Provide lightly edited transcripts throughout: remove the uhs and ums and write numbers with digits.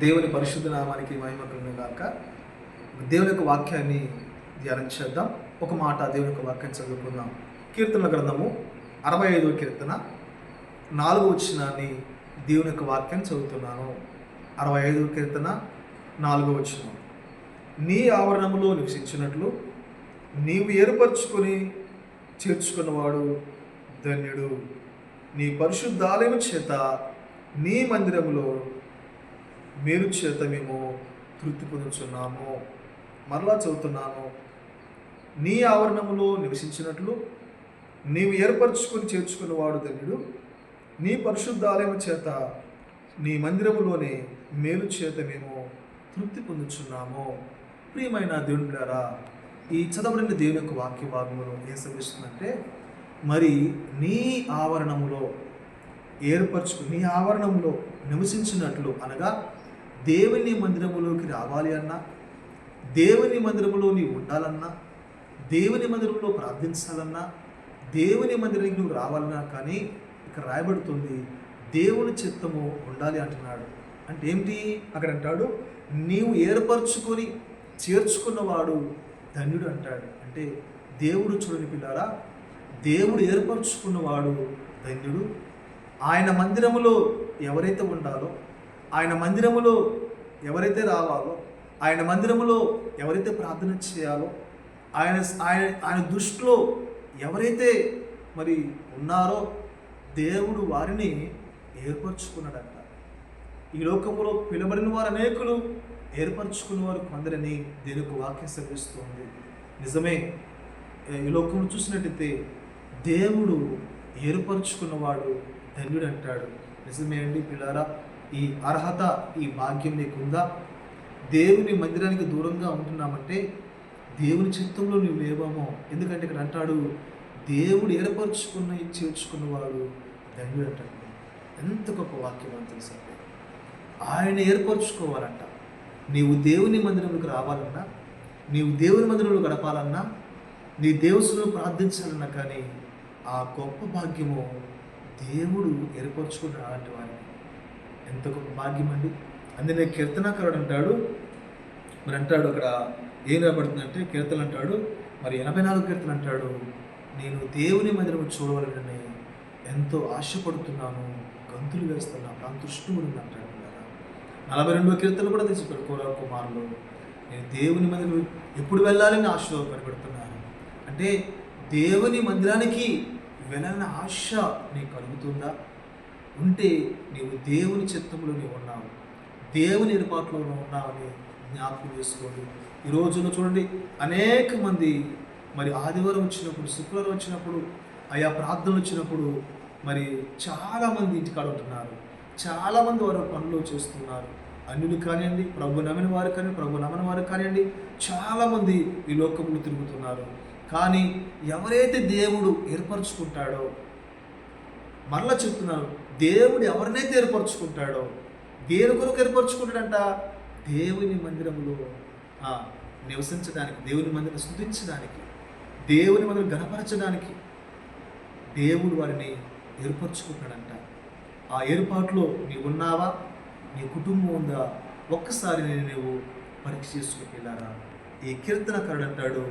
దేవుని పరిశుద్ధ నామానికి మహిమ కలుగును గాక. దేవుని యొక్క వాక్యాన్ని ధ్యానం చేద్దాం. ఒక మాట దేవుని యొక్క వాక్యాన్ని చదువుకుందాం. కీర్తన గ్రంథము 65వ కీర్తన 4వ వచనాన్ని దేవుని యొక్క వాక్యాన్ని చదువుతున్నాను. 65వ కీర్తన 4వ వచనం. నీ ఆవరణములో నివసించినట్లు నీవు ఏర్పరచుకొని చేర్చుకున్నవాడు ధన్యుడు. నీ పరిశుద్ధాలయము చేత నీ మందిరములో మేలు చేత మేము తృప్తి పొందుచున్నాము. మరలా చదువుతున్నాను. నీ ఆవరణములో నివసించినట్లు నీవు ఏర్పరచుకొని చేర్చుకున్నవాడు ధన్యుడు. నీ పరిశుద్ధాలయము చేత నీ మందిరములోనే మేలు చేత మేము తృప్తి పొందుచున్నాము. ప్రియమైన దేవుని బిడ్డలారా, ఈ చదవబడిన దేవుని యొక్క వాక్య భాగములో ఏం సంభవిస్తుందంటే, మరి నీ ఆవరణములో నీ ఆవరణంలో నివసించినట్లు అనగా దేవుని మందిరములోకి రావాలి అన్నా, దేవుని మందిరములో నీవు ఉండాలన్నా, దేవుని మందిరంలో ప్రార్థించాలన్నా, దేవుని మందిరానికి నువ్వు రావాలన్నా, కానీ ఇక్కడ రాయబడుతుంది దేవుని చిత్తము ఉండాలి అంటున్నాడు. అంటే ఏమిటి? అక్కడ అంటాడు నీవు ఏర్పరచుకొని చేర్చుకున్నవాడు ధన్యుడు అంటాడు. అంటే దేవుడు చూడని పిల్లారా, దేవుడు ఏర్పరచుకున్నవాడు ధన్యుడు. ఆయన మందిరములో ఎవరైతే ఉండాలో, ఆయన మందిరములో ఎవరైతే రావాలో, ఆయన మందిరములో ఎవరైతే ప్రార్థన చేయాలో, ఆయన ఆయన ఆయన దృష్టిలో ఎవరైతే మరి ఉన్నారో దేవుడు వారిని ఏర్పరచుకున్నాడంట. ఈ లోకములో పిలువబడిన వారు అనేకులు, ఏర్పరచుకున్న వారు కొందరని దేవుని యొక్క వాక్యం సెలవిస్తుంది. నిజమే. ఈ లోకంలో చూసినట్టయితే దేవుడు ఏర్పరచుకున్నవాడు ధన్యుడు అంటాడు. నిజమే అండి పిల్లారా. ఈ అర్హత, ఈ భాగ్యం నీకుందా? దేవుని మందిరానికి దూరంగా ఉంటున్నామంటే దేవుని చిత్తంలో నువ్వు లేవామో. ఎందుకంటే ఇక్కడ అంటాడు దేవుడు ఏర్పరచుకున్న చేర్చుకున్నవాడు ధన్యుడు అంటాడు. ఎంత గొప్ప వాక్యం అని తెలుసా? ఆయన ఏర్పరచుకోవాలంట. నీవు దేవుని మందిరంలోకి రావాలన్నా, నీవు దేవుని మందిరంలో గడపాలన్నా, నీ దేవుసులను ప్రార్థించాలన్నా, కానీ ఆ గొప్ప భాగ్యము దేవుడు ఏర్పరచుకున్న అలాంటి వారికి ఎంత గొప్ప భాగ్యం అండి. అందుకే కీర్తనాకారుడు అంటాడు, మరి అంటాడు అక్కడ ఏం రాబడుతుందంటే, కీర్తన అంటాడు, మరి 84 కీర్తన అంటాడు, నేను దేవుని మందిరం చూడవాలని ఎంతో ఆశపడుతున్నాను, గంతులు వేస్తున్నా, ప్రాంతృష్టుడు అంటాడు. 42వ కీర్తన కూడా తెచ్చిపెట్టు కోరా కుమారులు, నేను దేవుని మందిరం ఎప్పుడు వెళ్ళాలని ఆశలో కనబడుతున్నాను. అంటే దేవుని మందిరానికి వెళ్ళాలని ఆశ నీకు కలుగుతుందా? ఉంటే నీవు దేవుని చిత్తంలో నీవు ఉన్నావు, దేవుని ఏర్పాట్లో ఉన్నావని జ్ఞాపకం చేసుకోండి. ఈ రోజున చూడండి, అనేక మంది మరి ఆదివారం వచ్చినప్పుడు, శుక్రవారం వచ్చినప్పుడు, ఆయా ప్రార్థనలు వచ్చినప్పుడు మరి చాలామంది ఇంటికాడ ఉంటున్నారు. చాలామంది వారు పనులు చేస్తున్నారు. అన్యులు కానివ్వండి, ప్రభు నమ్మిన వారు కానీ, ప్రభు నమ్మని వారు కానివ్వండి, చాలామంది ఈ లోకంలో తిరుగుతున్నారు. కానీ ఎవరైతే దేవుడు ఏర్పరచుకుంటాడో, మరలా చెప్తున్నారు, దేవుడు ఎవరినైతే ఏర్పరచుకుంటాడో, దేని కొరకు ఏర్పరచుకుంటాడంట? దేవుని మందిరంలో నివసించడానికి, దేవుని మందిరం స్తుతించడానికి, దేవుని మందిరం గణపరచడానికి దేవుడు వారిని ఏర్పరచుకుంటాడంట. ఆ ఏర్పాటులో నీవు ఉన్నావా? నీ కుటుంబం ఉందా? ఒక్కసారి నువ్వు పరీక్ష చేసుకునేలారా. ఈ కీర్తనకారుడు అంటాడు,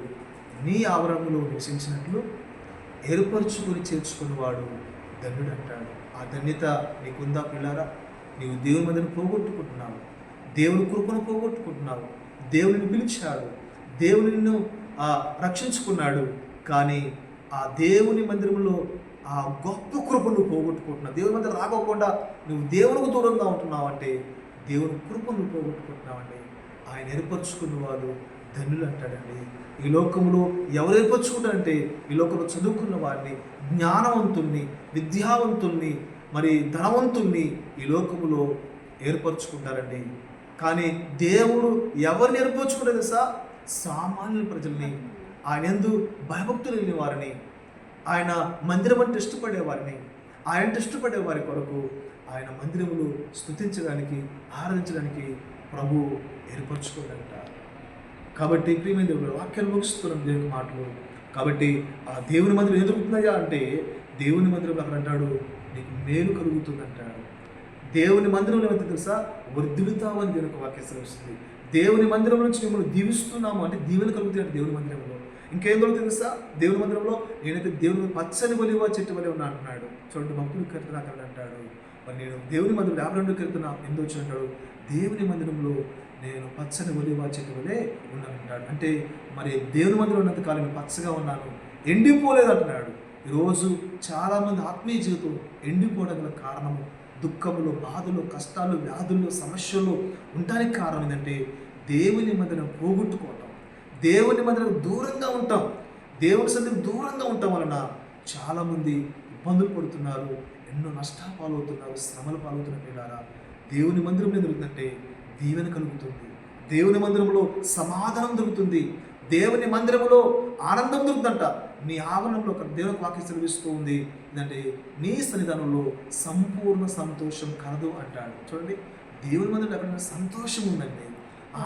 నీ ఆవరణలో నివసించినట్లు ఏర్పరచుకొని చేర్చుకున్నవాడు ధన్యుడు అంటాడు. ఆ ధన్యత నీకుందా పిల్లారా? నీవు దేవుని మందిని పోగొట్టుకుంటున్నావు, దేవుని కృపను పోగొట్టుకుంటున్నావు. దేవుని పిలిచాడు, దేవుని నిన్ను రక్షించుకున్నాడు, కానీ ఆ దేవుని మందిరంలో ఆ గొప్ప కృపను పోగొట్టుకుంటున్నావు. దేవుని మందిరం రాకోకుండా నువ్వు దేవునికి దూరంగా ఉంటున్నావు అంటే దేవుని కృపను పోగొట్టుకుంటున్నావండి. ఆయన ఏర్పరచుకున్నవాడు ధన్యులు అంటాడండి. ఈ లోకంలో ఎవరు ఏర్పరచుకుంటారంటే, ఈ లోకంలో చదువుకున్న వారిని, జ్ఞానవంతుల్ని, విద్యావంతుల్ని, మరి ధనవంతుల్ని ఈ లోకములో ఏర్పరచుకుంటారండి. కానీ దేవుడు ఎవరిని ఏర్పరచుకుంటారు తెలుసా? సామాన్య ప్రజల్ని, ఆయన యందు భయభక్తులు లేని వారిని, ఆయన మందిరం అంటే ఇష్టపడే వారిని, ఆయన ఇష్టపడే వారి కొరకు ఆయన మందిరములు స్తుతించడానికి, ఆరాధించడానికి ప్రభు ఏర్పరచుకోవాలంట. కాబట్టి ప్రియమైన దేవుడు వాక్యాలు ముగిస్తున్నాం దేవుని మాటలు. కాబట్టి ఆ దేవుని మందిరం ఎదురుతున్నాయా అంటే, దేవుని మందిరంలో అక్కడ అంటాడు నీకు మేలు కలుగుతుంది అంటాడు. దేవుని మందిరంలో ఏమైతే తెలుసా, వర్ధిల్లుతావు అని దేవుని యొక్క వాక్యం సెలవిస్తుంది. దేవుని మందిరం నుంచి మిమ్మల్ని దీవిస్తున్నాము అంటే దీవెన కలుగుతాయి దేవుని మందిరంలో. ఇంకేం దొరుకుతుంది తెలుసా, దేవుని మందిరంలో నేనైతే దేవుని పచ్చని ఒలివ చెట్టు వలె ఉన్నా అంటున్నాడు. చూడండి, భక్తుడు కీర్తనాకారుడు అంటాడు, మరి నేను దేవుని మందిరం 52 కీర్తన ఎందుకు వచ్చి అంటాడు, దేవుని మందిరంలో నేను పచ్చని ఒలివ చెట్టు వలె ఉన్నాను అంటాడు. అంటే మరి దేవుని మందిరం ఉన్నంత కాలం నేను పచ్చగా ఉన్నాను, ఎండిపోలేదు అంటున్నాడు. ఈరోజు చాలామంది ఆత్మీయ జీవితం ఎండిపోవడం గల కారణము దుఃఖములు, బాధలు, కష్టాలు, వ్యాధులు, సమస్యలు ఉండడానికి కారణం ఏంటంటే దేవుని మందిరం పోగొట్టుకోవటం, దేవుని మందిరం దూరంగా ఉంటాం, దేవుని సన్నిధికి దూరంగా ఉండటం వలన చాలామంది ఇబ్బందులు పడుతున్నారు, ఎన్నో నష్టాలు పాలవుతున్నారు, శ్రమలు పాలవుతున్న పిల్లారా. దేవుని మందిరం ఏం దొరుకుతుందంటే దీవెన కలుగుతుంది, దేవుని మందిరంలో సమాధానం దొరుకుతుంది, దేవుని మందిరంలో ఆనందం దొరుకుతుందంట. నీ ఆవరణంలో ఒక దేవుని వాక్యం సెలవిస్తూ ఉంది, ఏంటంటే నీ సన్నిధానంలో సంపూర్ణ సంతోషం కలదు అంటాడు. చూడండి, దేవుని మందిరంలో ఎక్కడైనా సంతోషం ఉందండి,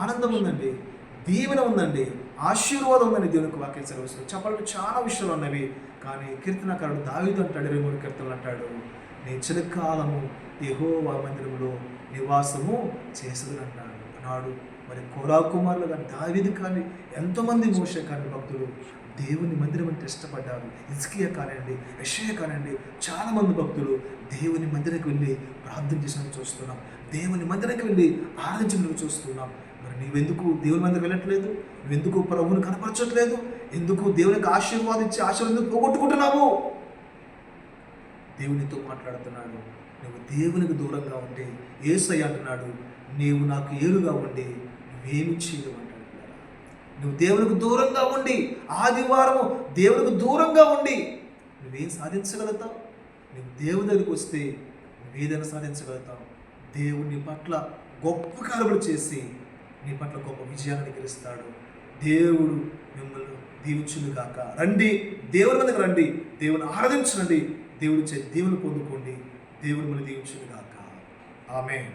ఆనందం ఉందండి, దీవెన ఉందండి, ఆశీర్వాదం ఉందని దేవునికి వాక్యం సెలవిస్తుంది. చెప్పాలంటే చాలా విషయాలు ఉన్నవి, కానీ కీర్తనకారుడు దావీదు అంటాడు, 23 కీర్తనలు అంటాడు, నీ చిరకాలము యెహోవా మందిరంలో నివాసము చేసేదని అన్నాడు. మరి కోరా కుమారులు కానీ దావీదు కానీ ఎంతోమంది మోషే కానీ భక్తులు దేవుని మందిరం అంటే ఇష్టపడ్డారు. హిజ్కియా కానివ్వండి, యెషయా కానివ్వండి, చాలామంది భక్తులు దేవుని మందిరానికి వెళ్ళి ప్రార్థన చేసినట్టు చూస్తున్నాం, దేవుని మందిరానికి వెళ్ళి ఆరాధించినట్టు చూస్తున్నాం. మరి నీవెందుకు దేవుని మందిరం వెళ్ళట్లేదు? నువ్వెందుకు ప్రభువుని కనపరచట్లేదు? ఎందుకు దేవునికి ఆశీర్వాదించి ఆశీర్వాదం పోగొట్టుకుంటున్నావు? దేవునితో మాట్లాడుతున్నాడు. నువ్వు దేవునికి దూరంగా ఉంటే యేసయ్య అంటున్నాడు, నీవు నాకు ఏలుగా ఉండి నువ్వేమి చేయలేవు అంటాడు. నువ్వు దేవునికి దూరంగా ఉండి, ఆదివారము దేవునికి దూరంగా ఉండి నువ్వేం సాధించగలుగుతావు? నువ్వు దేవుని దగ్గరికి వస్తే నువ్వేదైనా సాధించగలుగుతావు. దేవుని పట్ల గొప్ప కార్యములు చేసి నీ పట్ల గొప్ప విజయాన్ని గెలుస్తాడు. దేవుడు మిమ్మల్ని దీవించును గాక. రండి, దేవుని మీదకి రండి, దేవుని ఆరాధించండి, దేవుడి చే దేవుని పొందుకోండి, దేవుని మిమ్మల్ని దీవించును గాక. ఆమేన్.